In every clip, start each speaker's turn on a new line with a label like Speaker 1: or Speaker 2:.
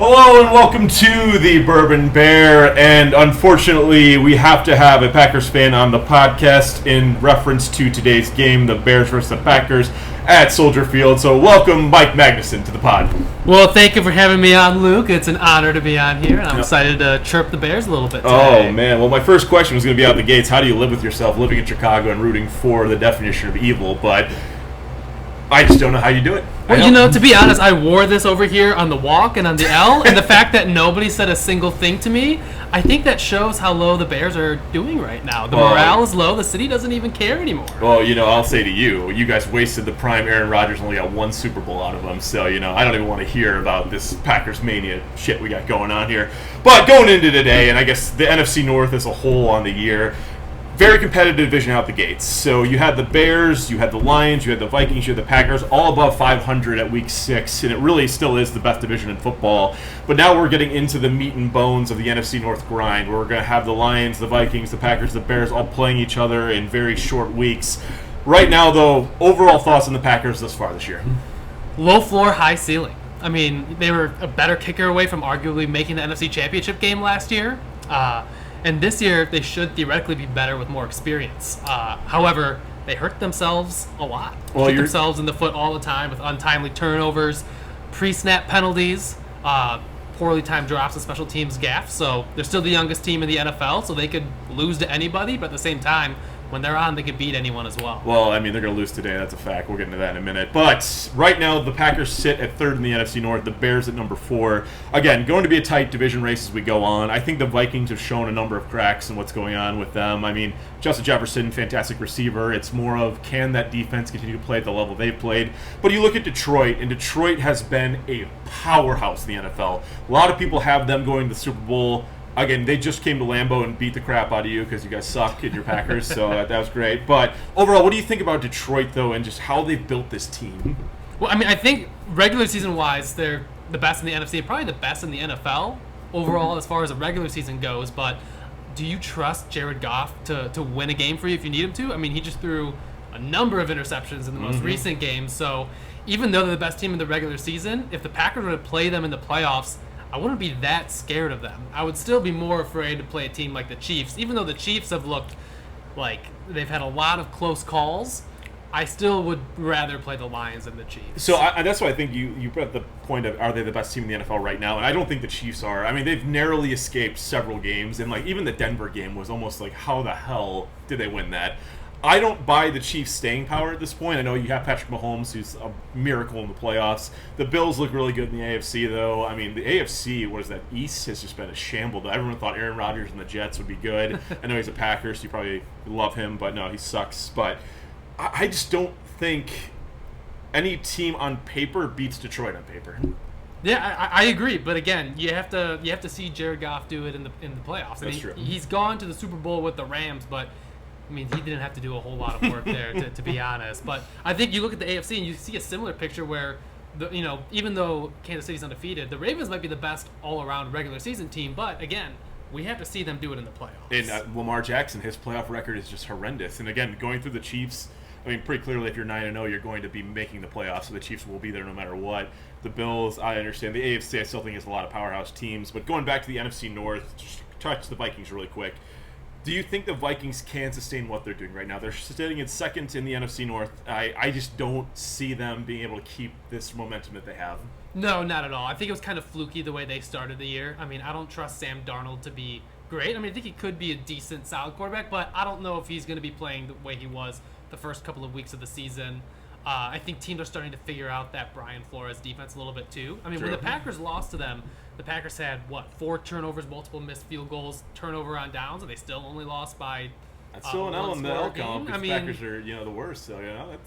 Speaker 1: Hello and welcome to the Bourbon Bear, and unfortunately we have to have a Packers fan on the podcast in reference to today's game, the Bears versus the Packers at Soldier Field. So welcome Mike Magnuson to the pod.
Speaker 2: Well, thank you for having me on, Luke. It's an honor to be on here, and I'm excited to chirp the Bears a little bit today.
Speaker 1: Oh man, well my first question was going to be out the gates, how do you live with yourself living in Chicago and rooting for the definition of evil, but I just don't know how you do it.
Speaker 2: Well, to be honest, I wore this over here on the walk and on the L, and the fact that nobody said a single thing to me, I think that shows how low the Bears are doing right now. The morale is low. The city doesn't even care anymore.
Speaker 1: Well, I'll say to you guys wasted the prime Aaron Rodgers, only got one Super Bowl out of him, so, I don't even want to hear about this Packers mania shit we got going on here. But going into today, and I guess the NFC North as a whole on the year, very competitive division out the gates. So you had the Bears, you had the Lions, you had the Vikings, you had the Packers, all above 500 at week 6, and it really still is the best division in football. But now we're getting into the meat and bones of the NFC North grind, where we're going to have the Lions, the Vikings, the Packers, the Bears all playing each other in very short weeks. Right now, though, overall thoughts on the Packers thus far this year?
Speaker 2: Low floor, high ceiling. I mean, they were a better kicker away from arguably making the NFC Championship game last year. And this year, they should theoretically be better with more experience. However, they hurt themselves a lot. Shoot themselves in the foot all the time with untimely turnovers, pre-snap penalties, poorly timed drops and special teams gaffes. So they're still the youngest team in the NFL, so they could lose to anybody, but at the same time, when they're on, they could beat anyone as well.
Speaker 1: Well, I mean, they're going to lose today. That's a fact. We'll get into that in a minute. But right now, the Packers sit at 3rd in the NFC North. The Bears at number 4. Again, going to be a tight division race as we go on. I think the Vikings have shown a number of cracks in what's going on with them. I mean, Justin Jefferson, fantastic receiver. It's more of, can that defense continue to play at the level they've played? But you look at Detroit, and Detroit has been a powerhouse in the NFL. A lot of people have them going to the Super Bowl. Again, they just came to Lambeau and beat the crap out of you because you guys suck in your Packers, so that was great. But overall, what do you think about Detroit, though, and just how they've built this team?
Speaker 2: Well, I mean, I think regular season-wise, they're the best in the NFC, probably the best in the NFL overall as far as the regular season goes. But do you trust Jared Goff to win a game for you if you need him to? I mean, he just threw a number of interceptions in the most recent games. So even though they're the best team in the regular season, if the Packers were to play them in the playoffs, I wouldn't be that scared of them. I would still be more afraid to play a team like the Chiefs. Even though the Chiefs have looked like they've had a lot of close calls, I still would rather play the Lions than the Chiefs.
Speaker 1: So that's why I think you brought the point of, are they the best team in the NFL right now? And I don't think the Chiefs are. I mean, they've narrowly escaped several games, and even the Denver game was almost like, how the hell did they win that? I don't buy the Chiefs' staying power at this point. I know you have Patrick Mahomes, who's a miracle in the playoffs. The Bills look really good in the AFC, though. I mean, the AFC, what is that, East has just been a shamble. Everyone thought Aaron Rodgers and the Jets would be good. I know he's a Packer, so you probably love him, but no, he sucks. But I just don't think any team on paper beats Detroit on paper.
Speaker 2: Yeah, I agree, but again, you have to see Jared Goff do it in the playoffs.
Speaker 1: That's true.
Speaker 2: He's gone to the Super Bowl with the Rams, but I mean, he didn't have to do a whole lot of work there, to be honest. But I think you look at the AFC and you see a similar picture where, even though Kansas City's undefeated, the Ravens might be the best all-around regular season team. But again, we have to see them do it in the playoffs.
Speaker 1: And Lamar Jackson, his playoff record is just horrendous. And again, going through the Chiefs, I mean, pretty clearly, if you're 9-0, you're going to be making the playoffs. So the Chiefs will be there no matter what. The Bills, I understand. The AFC, I still think is a lot of powerhouse teams. But going back to the NFC North, just touch the Vikings really quick. Do you think the Vikings can sustain what they're doing right now? They're sitting in 2nd in the NFC North. I just don't see them being able to keep this momentum that they have.
Speaker 2: No, not at all. I think it was kind of fluky the way they started the year. I mean, I don't trust Sam Darnold to be great. I mean, I think he could be a decent, solid quarterback, but I don't know if he's going to be playing the way he was the first couple of weeks of the season. I think teams are starting to figure out that Brian Flores defense a little bit too. I mean, when the Packers lost to them, the Packers had, 4 turnovers, multiple missed field goals, turnover on downs, and they still only lost by
Speaker 1: That's still an L in the L column because Packers are, the worst. So,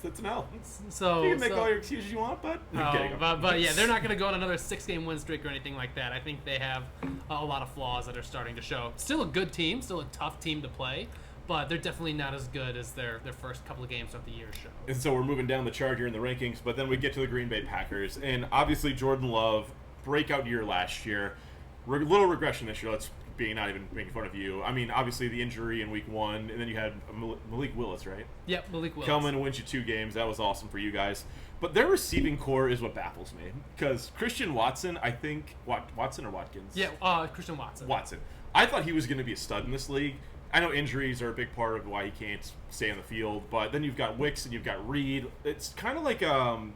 Speaker 1: it's an L.
Speaker 2: So
Speaker 1: you can make all your excuses you want, but
Speaker 2: but yeah, they're not going to go on another 6-game win streak or anything like that. I think they have a lot of flaws that are starting to show. Still a good team, still a tough team to play, but they're definitely not as good as their first couple of games of the year show.
Speaker 1: And so we're moving down the chart here in the rankings, but then we get to the Green Bay Packers. And obviously Jordan Love, breakout year last year. Little regression this year, not even making fun of you. I mean, obviously the injury in week 1, and then you had Malik Willis, right?
Speaker 2: Yep, Malik Willis.
Speaker 1: Come in and wins you 2 games. That was awesome for you guys. But their receiving core is what baffles me. Because Christian Watson, I think... Watson or Watkins?
Speaker 2: Yeah, Christian Watson.
Speaker 1: Watson. I thought he was going to be a stud in this league. I know injuries are a big part of why he can't stay on the field, but then you've got Wicks and you've got Reed. It's kind of like, I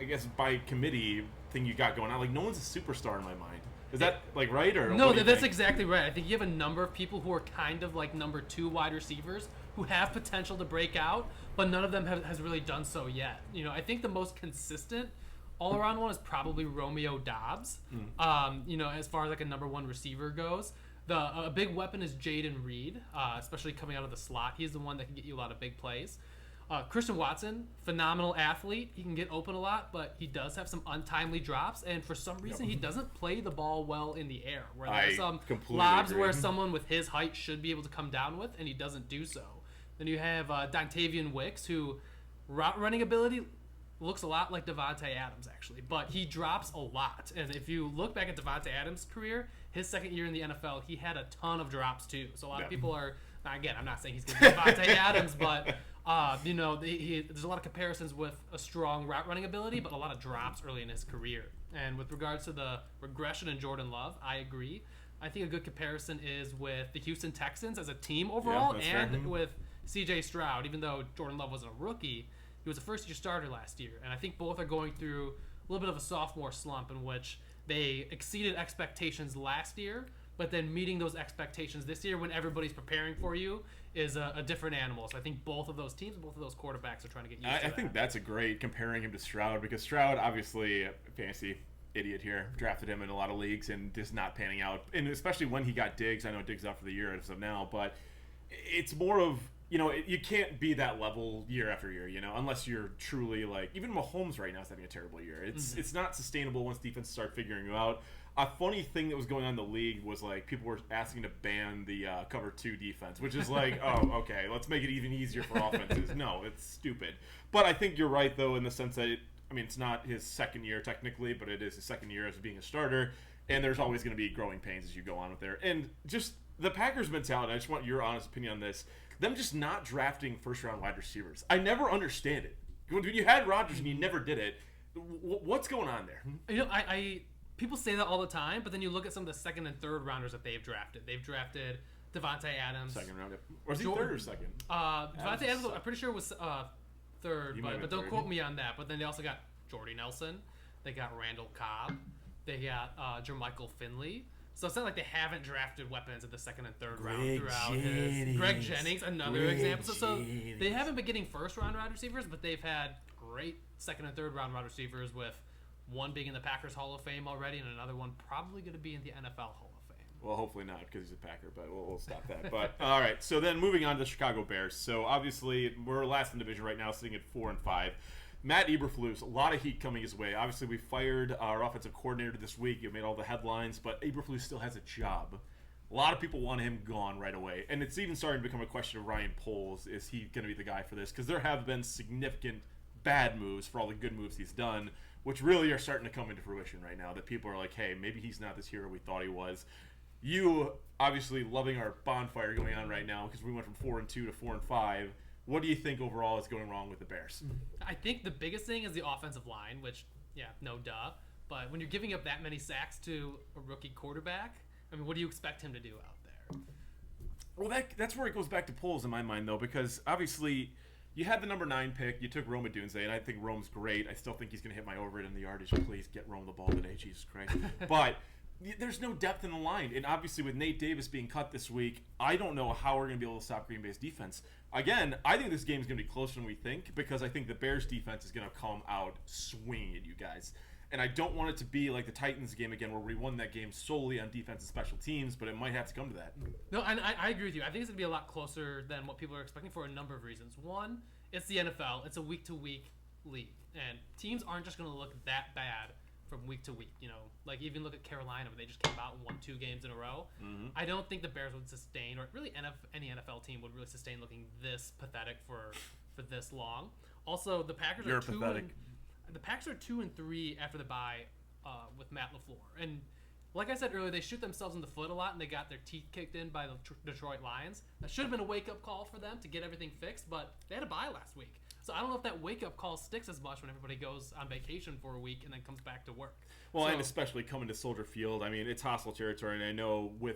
Speaker 1: guess, by committee thing you got going on. Like, no one's a superstar in my mind. Is that, like, right? Or
Speaker 2: no, that's exactly right. I think you have a number of people who are kind of like number 2 wide receivers who have potential to break out, but none of them has really done so yet. You know, I think the most consistent all-around one is probably Romeo Doubs. You know, as far as like a number 1 receiver goes. A big weapon is Jaden Reed, especially coming out of the slot. He's the one that can get you a lot of big plays. Christian Watson, phenomenal athlete. He can get open a lot, but he does have some untimely drops, and for some reason he doesn't play the ball well in the air. Where there's some lobs where someone with his height should be able to come down with, and he doesn't do so. Then you have Dontavian Wicks, who route running ability looks a lot like Devontae Adams, actually, but he drops a lot. And if you look back at Devontae Adams' career, his second year in the NFL, he had a ton of drops too. So a lot of people are, again, I'm not saying he's going to be Devontae Adams, but you know, there's a lot of comparisons with a strong route running ability, but a lot of drops early in his career. And with regards to the regression in Jordan Love, I agree. I think a good comparison is with the Houston Texans as a team overall, and with C.J. Stroud. Even though Jordan Love wasn't a rookie, he was a first-year starter last year, and I think both are going through a little bit of a sophomore slump in which they exceeded expectations last year, but then meeting those expectations this year when everybody's preparing for you is a different animal. So I think both of those teams, both of those quarterbacks are trying to get used to that.
Speaker 1: I think that's a great comparing him to Stroud, because Stroud, obviously, a fantasy idiot here, drafted him in a lot of leagues and just not panning out. And especially when he got Diggs. I know Diggs out for the year as of now, but it's more of, you know, you can't be that level year after year, you know, unless you're truly like, even Mahomes right now is having a terrible year. It's not sustainable once defenses start figuring you out. A funny thing that was going on in the league was like people were asking to ban the cover 2 defense, which is like, oh, okay, let's make it even easier for offenses. No, it's stupid. But I think you're right, though, in the sense that it's not his second year technically, but it is his second year as being a starter, and there's always going to be growing pains as you go on with there. And just the Packers' mentality, I just want your honest opinion on this. Them just not drafting first-round wide receivers. I never understand it. When you had Rodgers and you never did it, what's going on there?
Speaker 2: You know, people say that all the time, but then you look at some of the second and third rounders that they've drafted. They've drafted Devontae Adams.
Speaker 1: Second round. Or is he third or second?
Speaker 2: Devontae Adams, I'm pretty sure was third, but don't quote me on that. But then they also got Jordy Nelson. They got Randall Cobb. They got Jermichael Finley. So it's not like they haven't drafted weapons in the second and third round throughout Greg Jennings, another example. So they haven't been getting first-round wide receivers, but they've had great second and third-round wide receivers, with one being in the Packers Hall of Fame already and another one probably going to be in the NFL Hall of Fame.
Speaker 1: Well, hopefully not, because he's a Packer, but we'll stop that. But all right, so then moving on to the Chicago Bears. So obviously we're last in the division right now, sitting at 4-5. Matt Eberflus, a lot of heat coming his way. Obviously, we fired our offensive coordinator this week. You made all the headlines, but Eberflus still has a job. A lot of people want him gone right away. And it's even starting to become a question of Ryan Poles. Is he going to be the guy for this? Because there have been significant bad moves for all the good moves he's done, which really are starting to come into fruition right now, that people are like, hey, maybe he's not this hero we thought he was. You, obviously, loving our bonfire going on right now, because we went from 4-2 to 4-5. What do you think overall is going wrong with the Bears?
Speaker 2: I think the biggest thing is the offensive line, which, yeah, no duh. But when you're giving up that many sacks to a rookie quarterback, I mean, what do you expect him to do out there?
Speaker 1: Well, that's where it goes back to Poles in my mind, though, because obviously you had the number 9 pick. You took Rome Odunze, and I think Rome's great. I still think he's going to hit my over it in the yardage. Please get Rome the ball today, Jesus Christ. But there's no depth in the line. And obviously with Nate Davis being cut this week, I don't know how we're going to be able to stop Green Bay's defense. Again, I think this game is going to be closer than we think, because I think the Bears defense is going to come out swinging at you guys. And I don't want it to be like the Titans game again, where we won that game solely on defense and special teams, but it might have to come to that.
Speaker 2: No, and I agree with you. I think it's going to be a lot closer than what people are expecting for a number of reasons. One, it's the NFL. It's a week-to-week league. And teams aren't just going to look that bad from week to week. You know, like even look at Carolina, where they just came out and won 2 games in a row. Mm-hmm. I don't think the Bears would sustain, or really any NFL team would really sustain looking this pathetic for this long. Also, the Packers are pathetic. The Packers are 2-3 after the bye with Matt LaFleur. And like I said earlier, they shoot themselves in the foot a lot, and they got their teeth kicked in by the Detroit Lions. That should have been a wake-up call for them to get everything fixed, but they had a bye last week. So I don't know if that wake-up call sticks as much when everybody goes on vacation for a week and then comes back to work.
Speaker 1: Well, and especially coming to Soldier Field, I mean, it's hostile territory, and I know with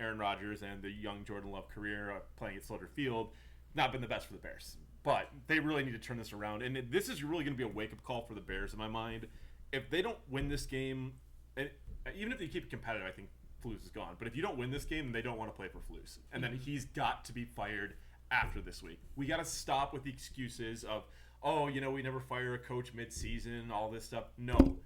Speaker 1: Aaron Rodgers and the young Jordan Love career playing at Soldier Field, not been the best for the Bears. But they really need to turn this around, and this is really going to be a wake-up call for the Bears in my mind. If they don't win this game, and even if they keep it competitive, I think Flus is gone. But if you don't win this game, then they don't want to play for Flus. And then he's got to be fired after this week. We got to stop with the excuses of, oh, we never fire a coach mid-season, all this stuff. No.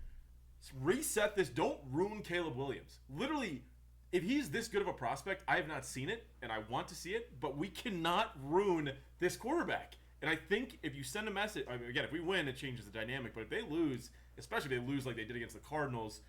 Speaker 1: Reset this. Don't ruin Caleb Williams. Literally, if he's this good of a prospect, I have not seen it, and I want to see it, but we cannot ruin this quarterback. And I think if you send a message, I mean, again, if we win, it changes the dynamic. But if they lose, especially if they lose like they did against the Cardinals,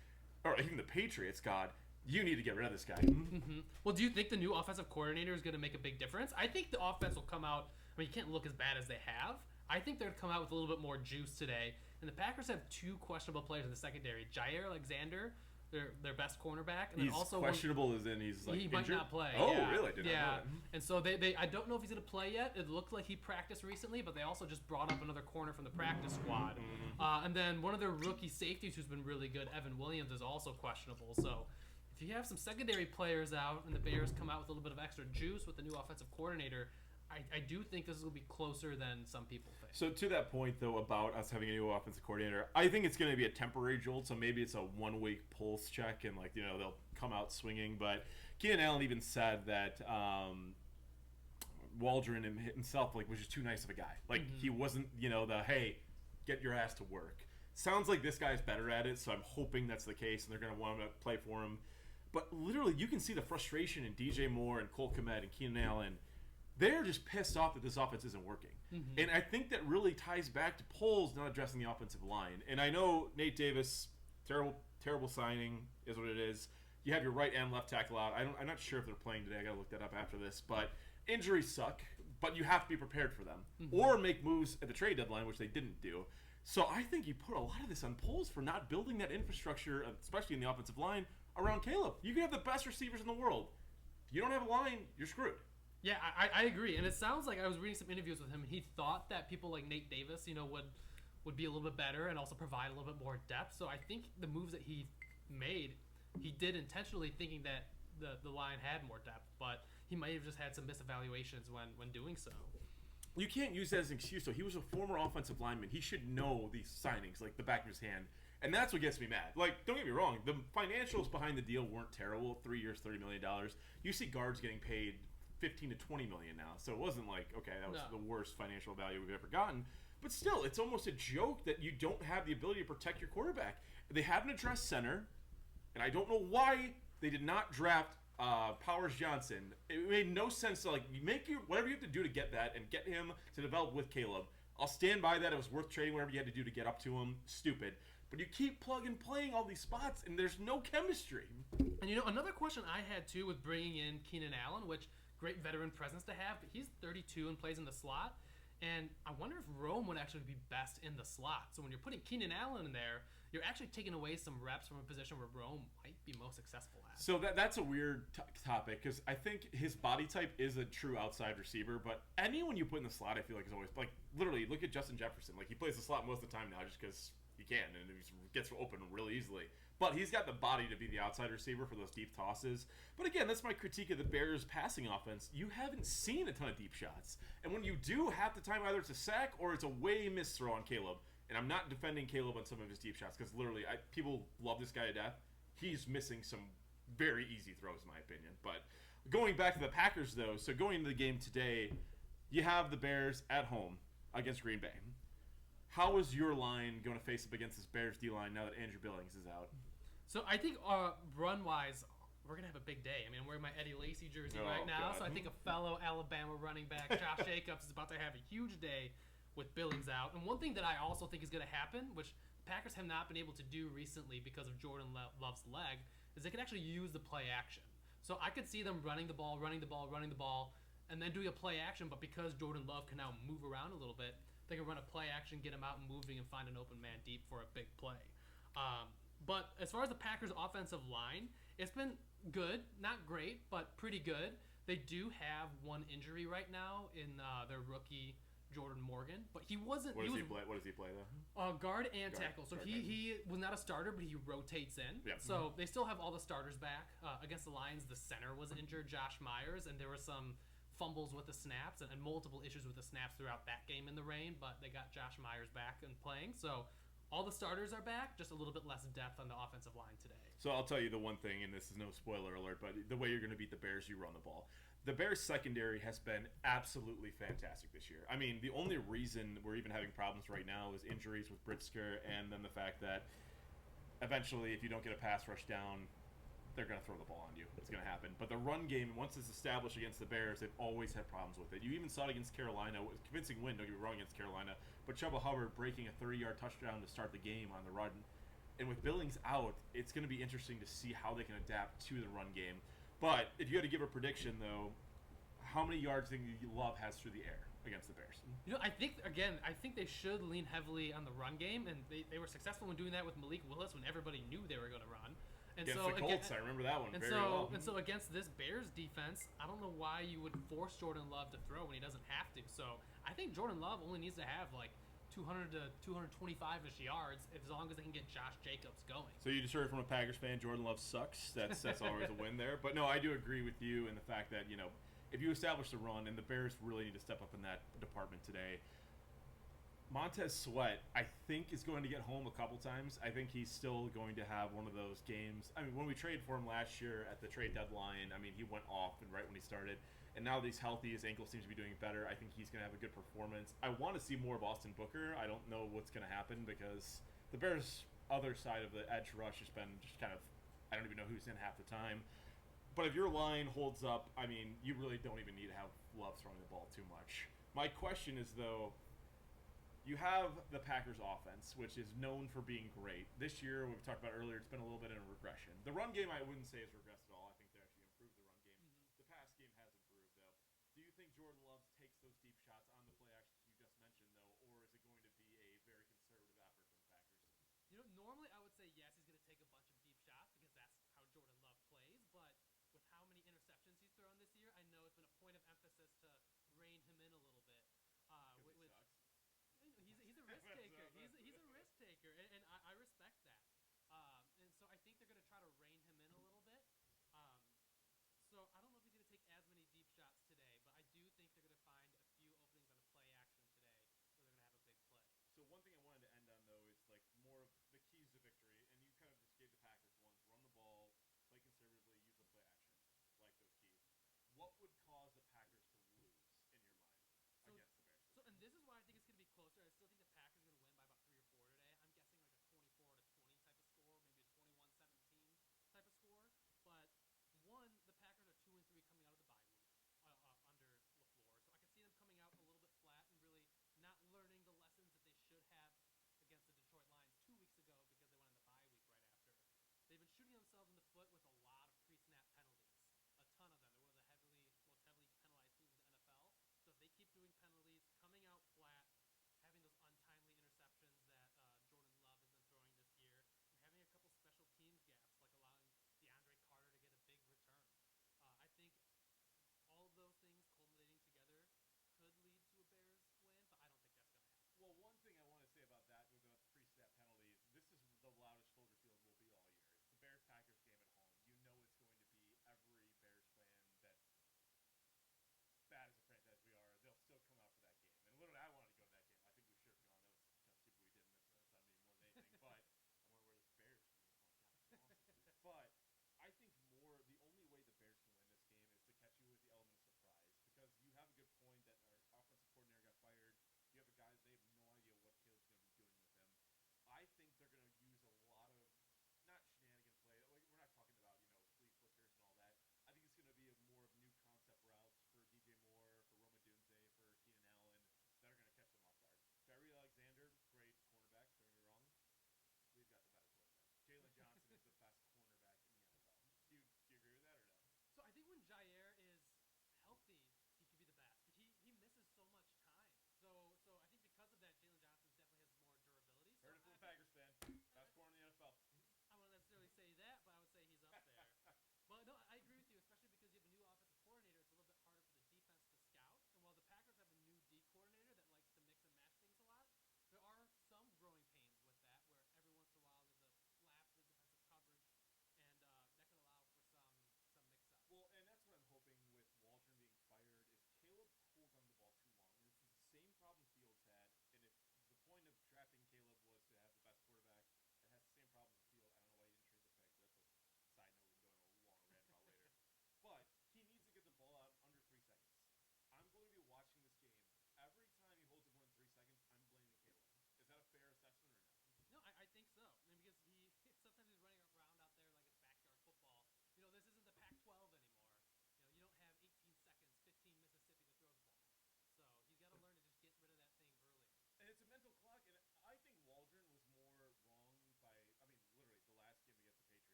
Speaker 1: or even the Patriots, God, you need to get rid of this guy.
Speaker 2: Mm-hmm. Well, do you think the new offensive coordinator is going to make a big difference? I think the offense will come out. I mean, you can't look as bad as they have. I think they're going to come out with a little bit more juice today. And the Packers have two questionable players in the secondary. Jair Alexander, their best cornerback, and
Speaker 1: He's
Speaker 2: then also
Speaker 1: questionable as in he's like
Speaker 2: he
Speaker 1: injured?
Speaker 2: might not play.
Speaker 1: Oh,
Speaker 2: yeah.
Speaker 1: really? I did not know that.
Speaker 2: And so they I don't know if he's going to play yet. It looked like he practiced recently, but they also just brought up another corner from the practice squad. And then one of their rookie safeties who's been really good, Evan Williams, is also questionable. So if you have some secondary players out and the Bears come out with a little bit of extra juice with the new offensive coordinator, I do think this is going to be closer than some people think.
Speaker 1: So to that point, though, about us having a new offensive coordinator, I think it's going to be a temporary jolt. So maybe it's a 1 week pulse check, and they'll come out swinging. But Keenan Allen even said that Waldron himself was just too nice of a guy. He wasn't, the hey, get your ass to work. Sounds like this guy's better at it, so I'm hoping that's the case, and they're going to want to play for him. But literally, you can see the frustration in DJ Moore and Cole Kmet and Keenan Allen. They're just pissed off that this offense isn't working. And I think that really ties back to Poles not addressing the offensive line. And I know Nate Davis, terrible signing is what it is. You have your right and left tackle out. I'm not sure if they're playing today. I got to look that up after this. But injuries suck, but you have to be prepared for them. Or make moves at the trade deadline, which they didn't do. So I think you put a lot of this on Poles for not building that infrastructure, especially in the offensive line, around Caleb. You can have the best receivers in the world. If you don't have a line, you're screwed.
Speaker 2: Yeah, I agree, and it sounds like I was reading some interviews with him, and he thought that people like Nate Davis, would be a little bit better and also provide a little bit more depth. So I think the moves that he made, he did intentionally thinking that the line had more depth, but he might have just had some misevaluations when doing so.
Speaker 1: You can't use that as an excuse, though. He was a former offensive lineman. He should know these signings, like the back of his hand. And that's what gets me mad. Don't get me wrong. The financials behind the deal weren't terrible. 3 years, $30 million. You see guards getting paid $15 to $20 million now. So it wasn't like, okay, that was the worst financial value we've ever gotten. But still, it's almost a joke that you don't have the ability to protect your quarterback. They haven't addressed center, and I don't know why they did not draft Powers Johnson. It made no sense to make whatever you have to do to get that and get him to develop with Caleb. I'll stand by that. It was worth trading whatever you had to do to get up to him. Stupid. But you keep plug and playing all these spots, and there's no chemistry.
Speaker 2: And another question I had too with bringing in Keenan Allen, which great veteran presence to have, but he's 32 and plays in the slot. And I wonder if Rome would actually be best in the slot. So when you're putting Keenan Allen in there, you're actually taking away some reps from a position where Rome might be most successful at.
Speaker 1: So that's a weird topic because I think his body type is a true outside receiver, but anyone you put in the slot I feel like is always, literally, look at Justin Jefferson. He plays the slot most of the time now just because he can, and he gets open really easily. But he's got the body to be the outside receiver for those deep tosses. But again, that's my critique of the Bears' passing offense. You haven't seen a ton of deep shots. And when you do, half the time either it's a sack or it's a way missed throw on Caleb. And I'm not defending Caleb on some of his deep shots because literally, people love this guy to death. He's missing some very easy throws, in my opinion. But going back to the Packers, though, so going into the game today, you have the Bears at home against Green Bay. How is your line going to face up against this Bears D-line now that Andrew Billings is out?
Speaker 2: So I think run-wise, we're going to have a big day. I mean, I'm wearing my Eddie Lacy jersey right now, so I think a fellow Alabama running back, Josh Jacobs, is about to have a huge day with Billings out. And one thing that I also think is going to happen, which the Packers have not been able to do recently because of Jordan Love's leg, is they can actually use the play action. So I could see them running the ball, and then doing a play action, but because Jordan Love can now move around a little bit, they can run a play action, get him out and moving, and find an open man deep for a big play. But as far as the Packers' offensive line, it's been good, not great, but pretty good. They do have one injury right now in their rookie Jordan Morgan, but he wasn't.
Speaker 1: What
Speaker 2: he
Speaker 1: does
Speaker 2: was
Speaker 1: he play? What does he play though?
Speaker 2: guard and
Speaker 1: Guard.
Speaker 2: tackle. So
Speaker 1: Guard,
Speaker 2: he was not a starter, but he rotates in.
Speaker 1: Yep.
Speaker 2: So they still have all the starters back. Against the Lions, the center was injured, Josh Myers, and there were some fumbles with the snaps and multiple issues with the snaps throughout that game in the rain, but they got Josh Myers back and playing. So all the starters are back, just a little bit less depth on the offensive line today.
Speaker 1: So I'll tell you the one thing, and this is no spoiler alert, but the way you're going to beat the Bears, you run the ball. The Bears secondary has been absolutely fantastic this year. I mean, the only reason we're even having problems right now is injuries with Britzker, and then the fact that eventually, if you don't get a pass rush down, they're going to throw the ball on you. It's going to happen. But the run game, once it's established against the Bears, they've always had problems with it. You even saw it against Carolina. It was a convincing win, don't get me wrong, against Carolina. But Chuba Hubbard breaking a 30-yard touchdown to start the game on the run. And with Billings out, it's going to be interesting to see how they can adapt to the run game. But if you had to give a prediction, though, how many yards do you think Love has through the air against the Bears?
Speaker 2: I think they should lean heavily on the run game, and they were successful in doing that with Malik Willis when everybody knew they were going to run. And
Speaker 1: Against
Speaker 2: so
Speaker 1: the Colts, I remember that one very well.
Speaker 2: And so against this Bears defense, I don't know why you would force Jordan Love to throw when he doesn't have to. So I think Jordan Love only needs to have like 200 to 225-ish yards as long as they can get Josh Jacobs going.
Speaker 1: So you just heard from a Packers fan, Jordan Love sucks. That's always a win there. But no, I do agree with you in the fact that, if you establish the run, and the Bears really need to step up in that department today. Montez Sweat, I think, is going to get home a couple times. I think he's still going to have one of those games. I mean, when we traded for him last year at the trade deadline, I mean, he went off and right when he started. And now that he's healthy, his ankle seems to be doing better. I think he's going to have a good performance. I want to see more of Austin Booker. I don't know what's going to happen because the Bears' other side of the edge rush has been just kind of, I don't even know who's in half the time. But if your line holds up, I mean, you really don't even need to have Love throwing the ball too much. My question is, though, you have the Packers offense, which is known for being great. This year, we've talked about earlier, it's been a little bit in a regression. The run game, I wouldn't say has regressed at all. I think